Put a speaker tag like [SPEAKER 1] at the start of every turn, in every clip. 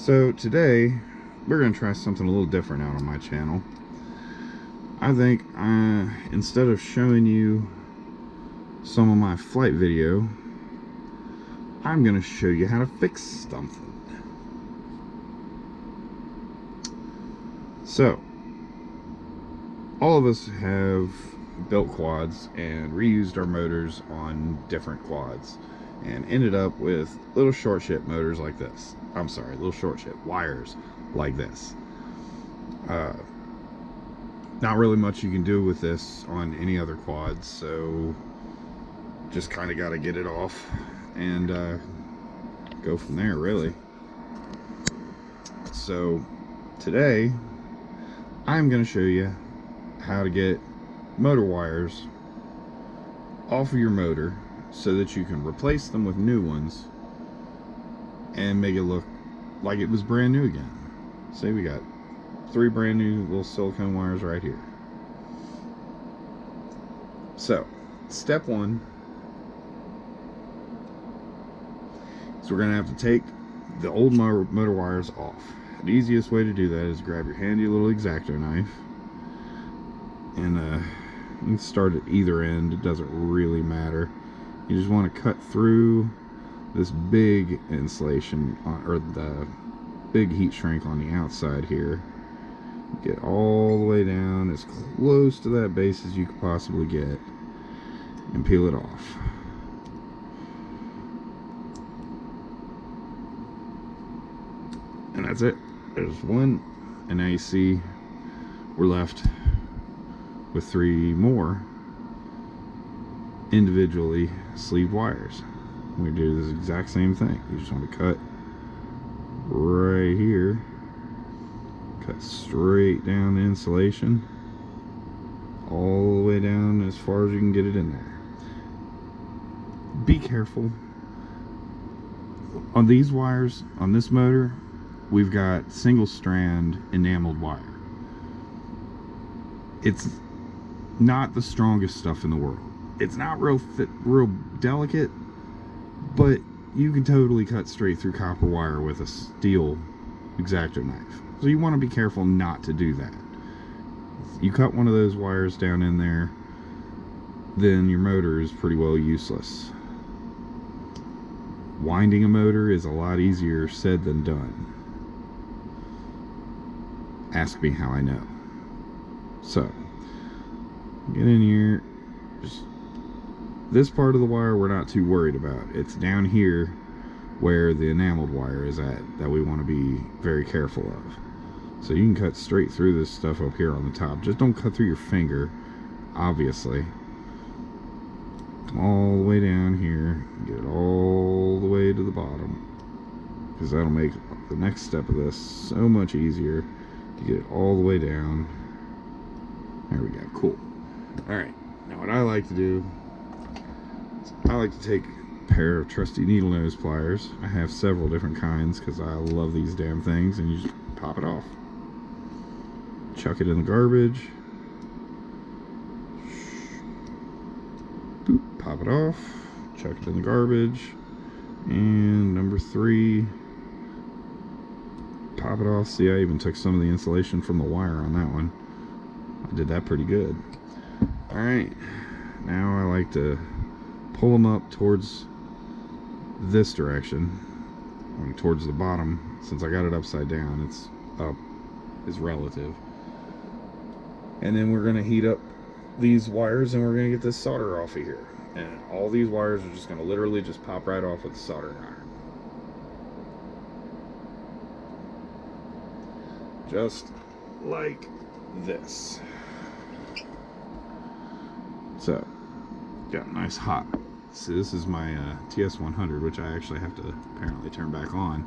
[SPEAKER 1] So today we're going to try something a little different out on my channel. I think instead of showing you some of my flight video, I'm going to show you how to fix something. So all of us have built quads and reused our motors on different quads and ended up with little short ship motors like this. I'm sorry, little short ship wires like this. Not really much you can do with this on any other quads, so just kind of got to get it off and go from there, really. So today I'm going to show you how to get motor wires off of your motor so that you can replace them with new ones and make it look like it was brand new again. Say we got 3 brand new little silicone wires right here. So step 1 is we're going to have to take the old motor wires off. The easiest way to do that is grab your handy little X-Acto knife and you can start at either end. It doesn't really matter. You just want to cut through this big insulation or the big heat shrink on the outside here. Get all the way down as close to that base as you could possibly get and peel it off. And that's it. There's one, and now you see we're left with 3 more individually sleeved wires. We do this exact same thing. You just want to cut right here, cut straight down the insulation all the way down as far as you can get it in there. Be careful on these wires. On this motor we've got single strand enameled wire. It's not the strongest stuff in the world. It's not real thick, real delicate, but you can totally cut straight through copper wire with a steel X-Acto knife. So you want to be careful not to do that. You cut one of those wires down in there, then your motor is pretty well useless. Winding a motor is a lot easier said than done. Ask me how I know. So get in here. Just this part of the wire we're not too worried about. It's down here where the enameled wire is at that we want to be very careful of. So you can cut straight through this stuff up here on the top. Just don't cut through your finger, obviously. Come all the way down here, get it all the way to the bottom, because that'll make the next step of this so much easier to get it all the way down. There we go. Cool. Alright, now what I like to do is I like to take a pair of trusty needle nose pliers. I have several different kinds because I love these damn things, and you just pop it off. Chuck it in the garbage. Boop, pop it off. Chuck it in the garbage. And number 3, pop it off. See, I even took some of the insulation from the wire on that one. I did that pretty good. Alright, now I like to pull them up towards this direction, towards the bottom. Since I got it upside down, it's up is relative. And then we're going to heat up these wires and we're going to get this solder off of here. And all these wires are just going to literally just pop right off with the soldering iron. Just like this. So, got a nice hot. See, this is my TS100, which I actually have to apparently turn back on.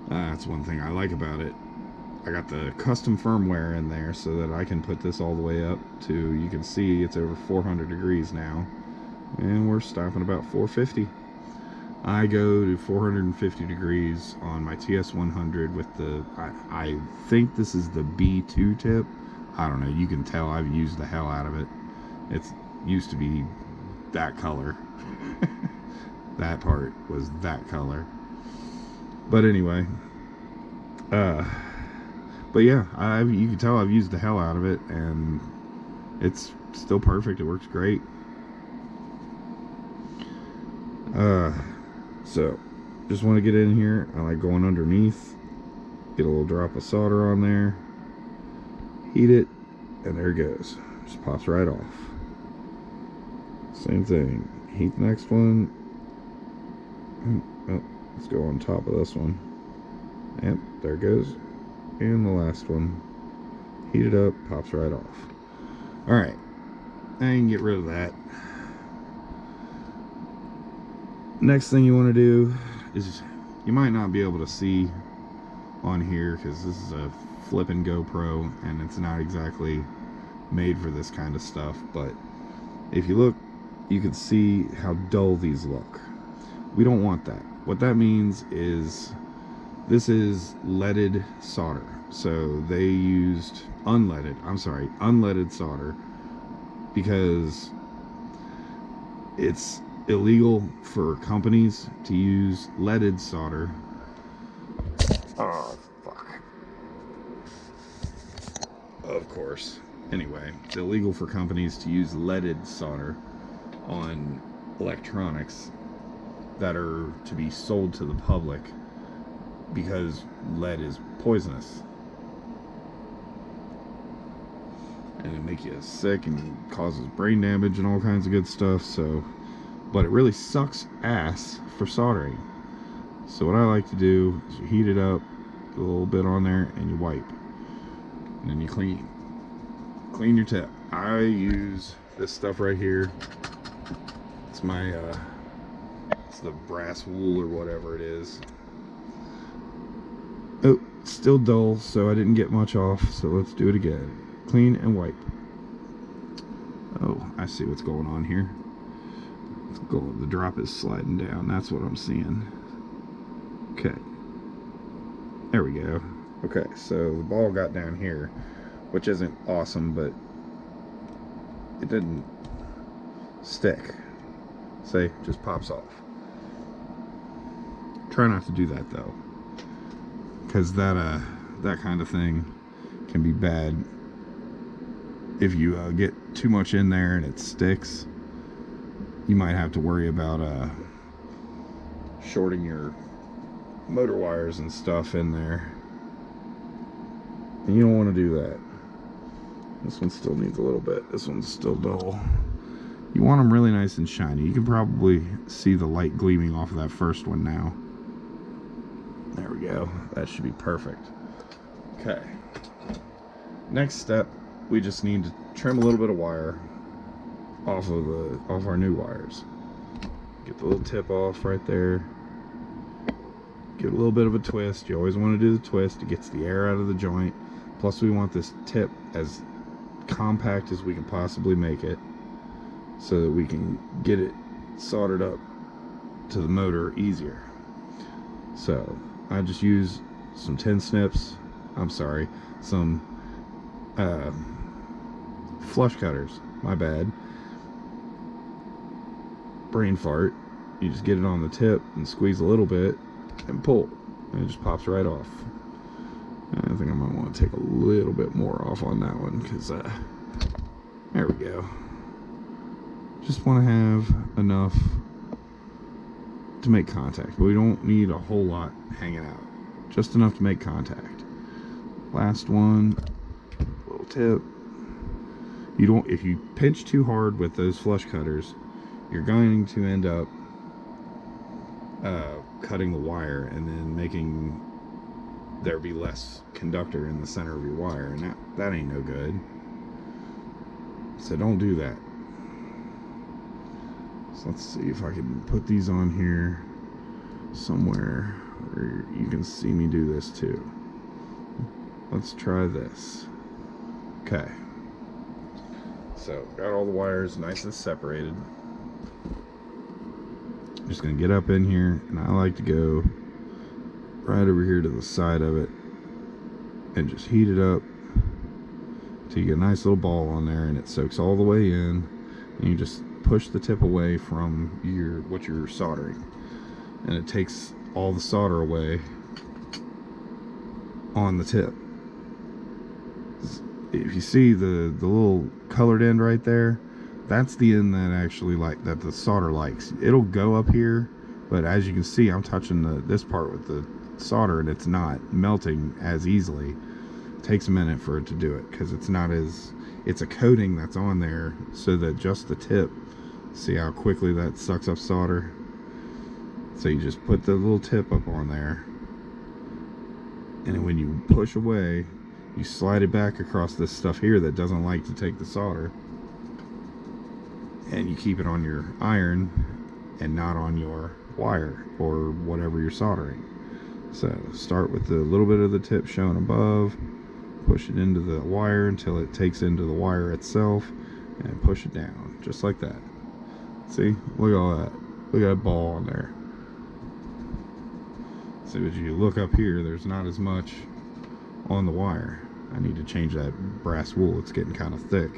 [SPEAKER 1] That's one thing I like about it. I got the custom firmware in there so that I can put this all the way up to, you can see it's over 400 degrees now. And we're stopping about 450. I go to 450 degrees on my TS100 with the, I think this is the B2 tip. I don't know, you can tell I've used the hell out of it. It's used to be that color. That part was that color. But anyway, But yeah, you can tell I've used the hell out of it, and it's still perfect. It works great. So just want to get in here. I like going underneath, get a little drop of solder on there, heat it, and there it goes. Just pops right off. Same thing. Heat the next one. Oh, let's go on top of this one. Yep, there it goes. And the last one. Heat it up, pops right off. Alright, now you can get rid of that. Next thing you want to do is, you might not be able to see on here because this is a flippin' GoPro and it's not exactly made for this kind of stuff, but if you look, you can see how dull these look. We don't want that. What that means is this is leaded solder. So they used unleaded solder because it's illegal for companies to use leaded solder. Oh, fuck. Of course. Anyway, it's illegal for companies to use leaded solder on electronics that are to be sold to the public because lead is poisonous. And it makes you sick and causes brain damage and all kinds of good stuff. So, but it really sucks ass for soldering. So what I like to do is you heat it up, a little bit on there, and you wipe. And then you clean your tip. I use this stuff right here. It's my it's the brass wool or whatever it is. Oh, still dull, so I didn't get much off, so let's do it again. Clean and wipe. Oh, I see what's going on here. The drop is sliding down. That's what I'm seeing. Okay. There we go. Okay, so the ball got down here, which isn't awesome, but it didn't stick. See, just pops off. Try not to do that though, because that kind of thing can be bad. If you get too much in there and it sticks, you might have to worry about shorting your motor wires and stuff in there, and you don't want to do that. This one still needs a little bit. This one's still dull. You want them really nice and shiny. You can probably see the light gleaming off of that first one now. There we go. That should be perfect. Okay. Next step, we just need to trim a little bit of wire off our new wires. Get the little tip off right there. Give it a little bit of a twist. You always want to do the twist. It gets the air out of the joint. Plus we want this tip as compact as we can possibly make it, so that we can get it soldered up to the motor easier. So I just use some tin snips. Some flush cutters. My bad. Brain fart. You just get it on the tip and squeeze a little bit and pull, and it just pops right off. I think I might want to take a little bit more off on that one, because there we go. Just want to have enough to make contact, but we don't need a whole lot hanging out. Just enough to make contact. Last one, little tip. If you pinch too hard with those flush cutters, you're going to end up cutting the wire and then making there be less conductor in the center of your wire, and that ain't no good. So don't do that. So let's see if I can put these on here somewhere where you can see me do this too. Let's try this. Okay. So got all the wires nice and separated. I'm just gonna get up in here, and I like to go right over here to the side of it and just heat it up till you get a nice little ball on there, and it soaks all the way in, and you just push the tip away from what you're soldering, and it takes all the solder away, on the tip. If you see the little colored end right there, that's the end that actually that the solder likes. It'll go up here, but as you can see, I'm touching this part with the solder and it's not melting as easily. It takes a minute for it to do it because it's a coating that's on there so that just the tip, see how quickly that sucks up solder. So you just put the little tip up on there, and when you push away, you slide it back across this stuff here that doesn't like to take the solder, and you keep it on your iron and not on your wire or whatever you're soldering. So start with the little bit of the tip shown above, push it into the wire until it takes into the wire itself, and push it down just like that. See, look at all that. Look at that ball on there. So as you look up here, there's not as much on the wire. I need to change that brass wool. It's getting kind of thick,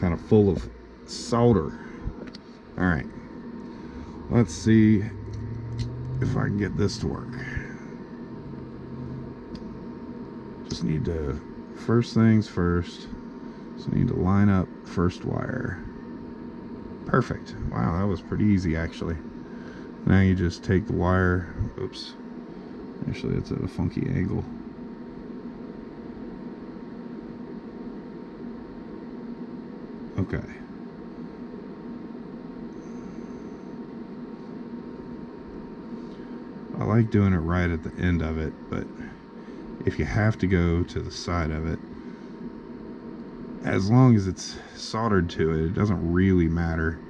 [SPEAKER 1] kind of full of solder. All right, let's see if I can get this to work. Just need to, first things first, just need to line up first wire. Perfect. Wow, that was pretty easy actually. Now you just take the wire, oops, actually it's at a funky angle. Okay. I like doing it right at the end of it, but if you have to go to the side of it, as long as it's soldered to it, it doesn't really matter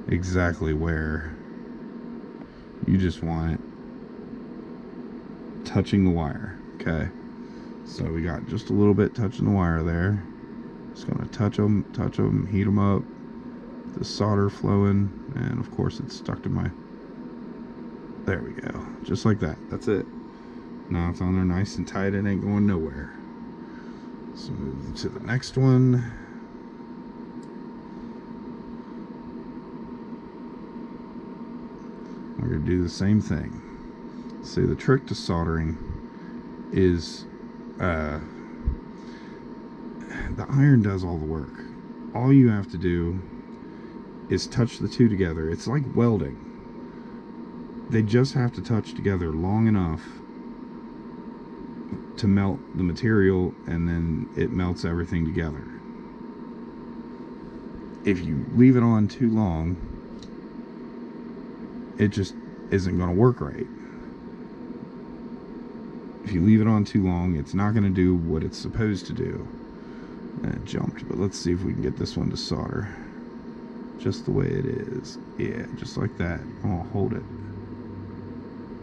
[SPEAKER 1] exactly where. You just want it touching the wire. Okay, so we got just a little bit touching the wire there. Just gonna touch them, heat them up, the solder flowing, and of course it's stuck to my, there we go, just like that. That's it. Now it's on there nice and tight, it ain't going nowhere. So move to the next one. We're going to do the same thing. See, the trick to soldering is the iron does all the work. All you have to do is touch the two together. It's like welding. They just have to touch together long enough to melt the material, and then it melts everything together. If you leave it on too long, it just isn't going to work right. If you leave it on too long, it's not going to do what it's supposed to do. And it jumped, but let's see if we can get this one to solder just the way it is. Yeah, just like that. I'm going to hold it,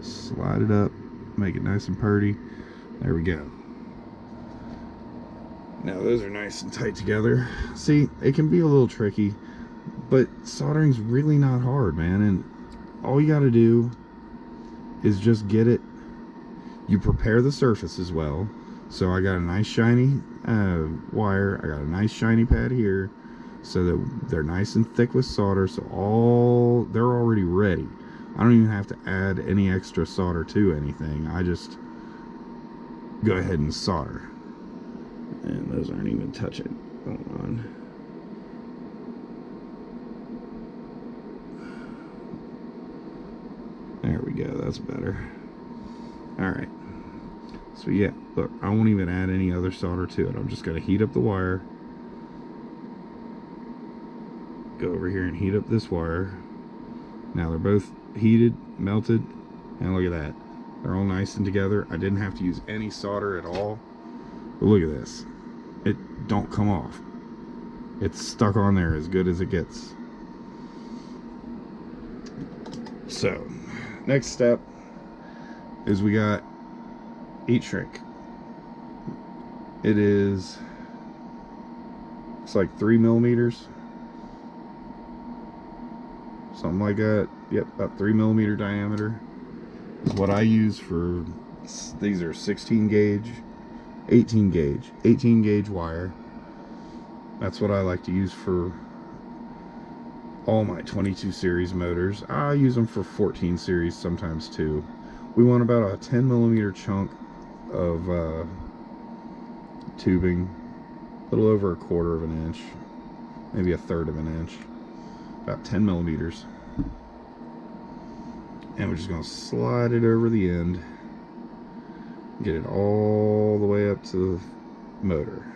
[SPEAKER 1] slide it up, make it nice and purty. There we go. Now those are nice and tight together. See, it can be a little tricky, but soldering's really not hard, man. And all you got to do is just get it. You prepare the surface as well. So I got a nice shiny wire. I got a nice shiny pad here, so that they're nice and thick with solder. So they're already ready. I don't even have to add any extra solder to anything. I just go ahead and solder. And those aren't even touching. Hold on. There we go, that's better. Alright. So yeah, look, I won't even add any other solder to it. I'm just going to heat up the wire. Go over here and heat up this wire. Now they're both heated, melted, and look at that. They're all nice and together. I didn't have to use any solder at all. But look at this. It don't come off. It's stuck on there as good as it gets. So, next step is we got heat shrink. It's like 3 millimeters. Something like that. Yep, about 3 millimeter diameter is what I use for. These are 16 gauge, 18 gauge wire. That's what I like to use for all my 22 series motors. I use them for 14 series sometimes too. We want about a 10 millimeter chunk of tubing, a little over 1/4 of an inch, maybe 1/3 of an inch, about 10 millimeters. And we're just going to slide it over the end, get it all the way up to the motor.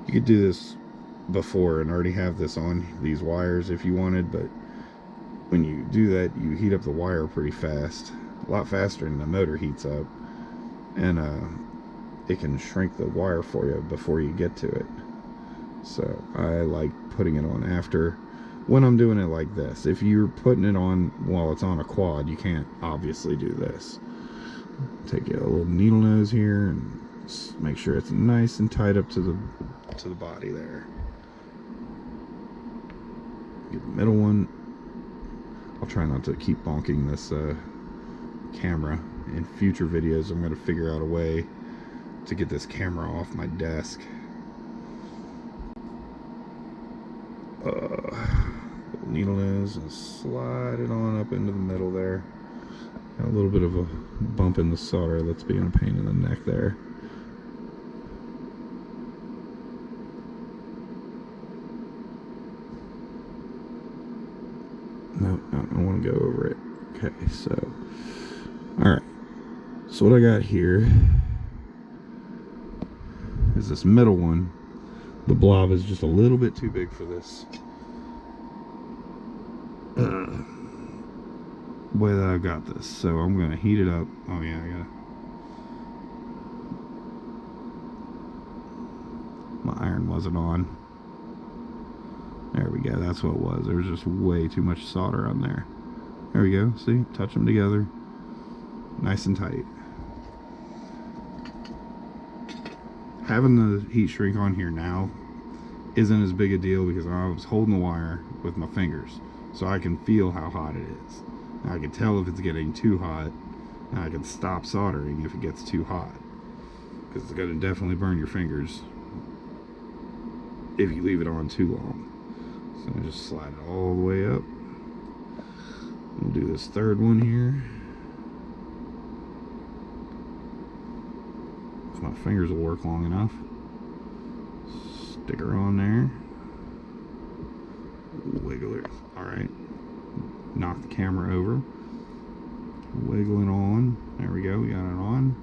[SPEAKER 1] You could do this before and already have this on these wires if you wanted, but when you do that, you heat up the wire pretty fast, a lot faster than the motor heats up, and it can shrink the wire for you before you get to it. So I like putting it on after, when I'm doing it like this. If you're putting it on while it's on a quad, you can't obviously do this. Take a little needle nose here and make sure it's nice and tight up to the body there. Get the middle one. I'll try not to keep bonking this camera. In future videos, I'm going to figure out a way to get this camera off my desk. Little needle nose and slide it on up into the middle there. Got a little bit of a bump in the solder that's being a pain in the neck there. No, I don't want to go over it. Okay, so, alright. So what I got here is this middle one. The blob is just a little bit too big for this way that I've got this. So I'm going to heat it up. Oh yeah, my iron wasn't on. There we go, that's what it was. There was just way too much solder on there. There we go, see? Touch them together. Nice and tight. Having the heat shrink on here now isn't as big a deal because I was holding the wire with my fingers, so I can feel how hot it is. I can tell if it's getting too hot, and I can stop soldering if it gets too hot, because it's going to definitely burn your fingers if you leave it on too long. So I just slide it all the way up. We'll do this third one here. If my fingers will work long enough. Stick her on there. Wiggle it. Alright. Knock the camera over. Wiggle it on. There we go. We got it on.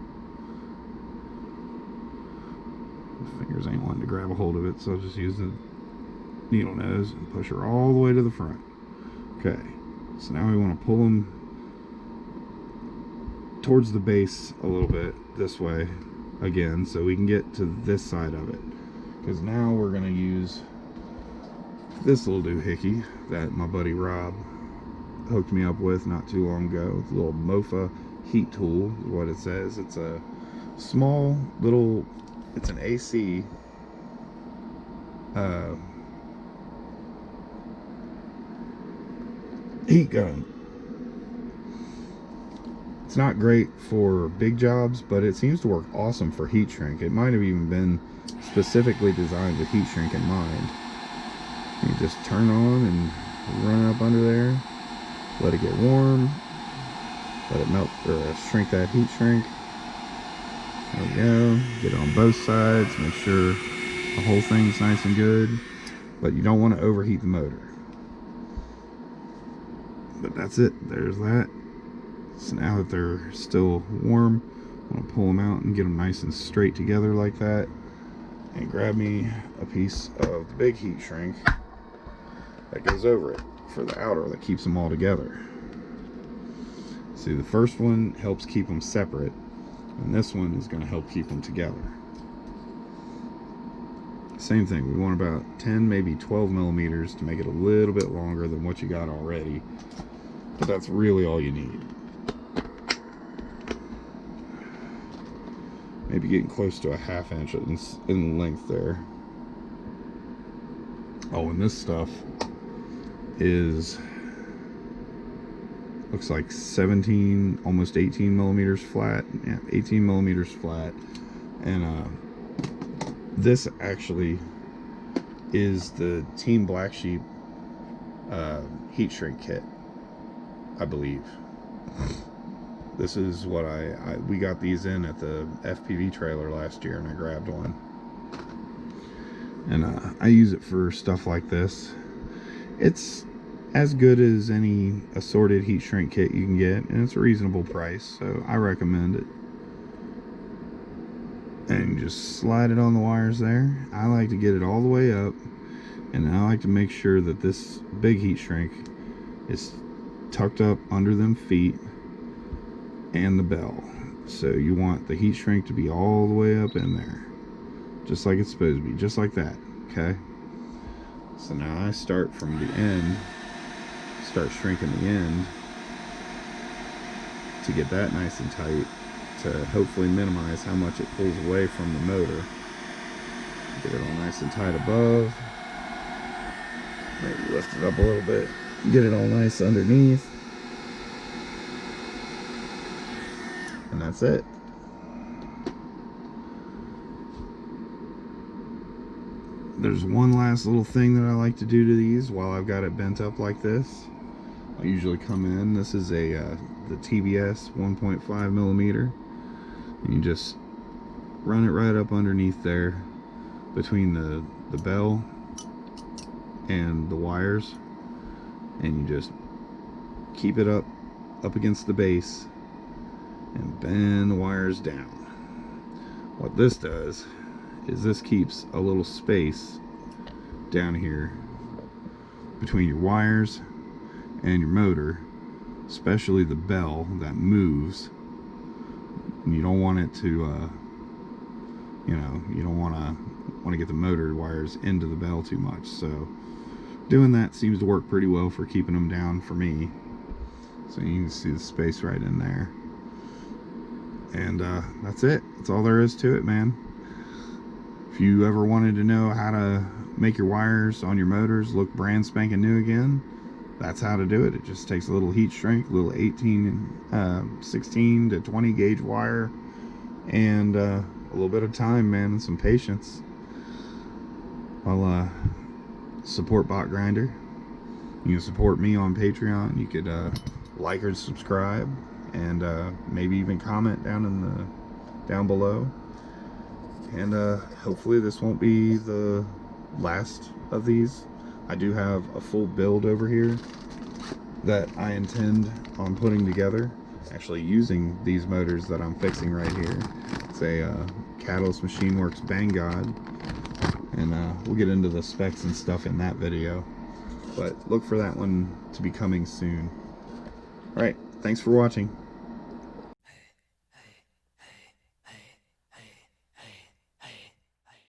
[SPEAKER 1] The fingers ain't wanting to grab a hold of it, so I'll just use the needle nose and push her all the way to the front. Okay, so now we want to pull them towards the base a little bit this way again, so we can get to this side of it, because now we're going to use this little doohickey that my buddy Rob hooked me up with not too long ago. It's a little Mofa heat tool is what it says. It's a small little, it's an AC heat gun. It's not great for big jobs, but it seems to work awesome for heat shrink. It might have even been specifically designed with heat shrink in mind. You just turn on and run it up under there, let it get warm, let it melt or shrink that heat shrink. There we go. Get it on both sides, make sure the whole thing's nice and good, but you don't want to overheat the motor. But that's it, there's that. So now that they're still warm, I'm going to pull them out and get them nice and straight together like that, and grab me a piece of the big heat shrink that goes over it for the outer that keeps them all together. See, the first one helps keep them separate, and this one is going to help keep them together. Same thing, we want about 10, maybe 12 millimeters to make it a little bit longer than what you got already, but that's really all you need. Maybe getting close to a ½ inch in length there. Oh, and this stuff is, looks like 17, almost 18 millimeters flat. Yeah, 18 millimeters flat. And this actually is the Team Black Sheep heat shrink kit, I believe. This is what we got these in at the FPV trailer last year, and I grabbed one. And I use it for stuff like this. It's as good as any assorted heat shrink kit you can get, and it's a reasonable price, so I recommend it. And you just slide it on the wires there. I like to get it all the way up, and I like to make sure that this big heat shrink is tucked up under them feet and the bell. So you want the heat shrink to be all the way up in there, just like it's supposed to be, just like that. Okay, so now I start from the end, start shrinking the end to get that nice and tight, to hopefully minimize how much it pulls away from the motor. Get it all nice and tight above, maybe lift it up a little bit, get it all nice underneath, and that's it. There's one last little thing that I like to do to these while I've got it bent up like this. I usually come in, this is the TBS 1.5 millimeter, and you just run it right up underneath there between the bell and the wires, and you just keep it up against the base and bend the wires down. What this does is this keeps a little space down here between your wires and your motor, especially the bell that moves. And you don't want it to you don't want to get the motor wires into the bell too much. So doing that seems to work pretty well for keeping them down for me. So you can see the space right in there, and that's it. That's all there is to it, man. If you ever wanted to know how to make your wires on your motors look brand spanking new again, that's how to do it. It just takes a little heat shrink, a little 16 to 20 gauge wire, and a little bit of time, man, and some patience. I'll support Bot Grinder. You can support me on Patreon. You could like or subscribe, and maybe even comment down below. And hopefully this won't be the last of these. I do have a full build over here that I intend on putting together, actually using these motors that I'm fixing right here. It's a Catalyst Machine Works Bang God, and we'll get into the specs and stuff in that video, but look for that one to be coming soon. Alright, thanks for watching.